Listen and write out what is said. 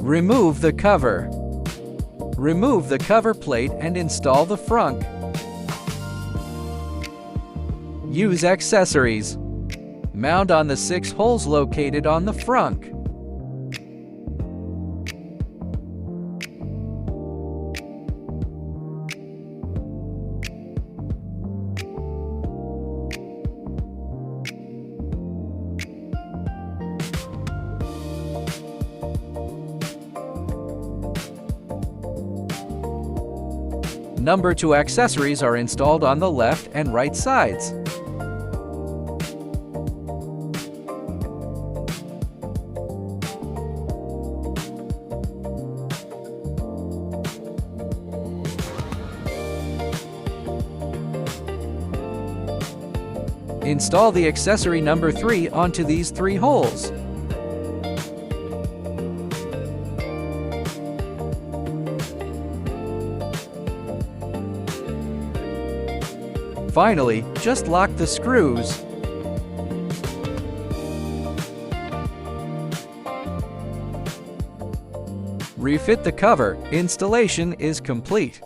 Remove the cover. Remove the cover plate and install the frunk. Use accessories. Mount on the 6 holes located on the frunk. Number 2 accessories are installed on the left and right sides. Install the accessory number 3 onto these 3 holes. Finally, just lock the screws. Refit the cover. Installation is complete.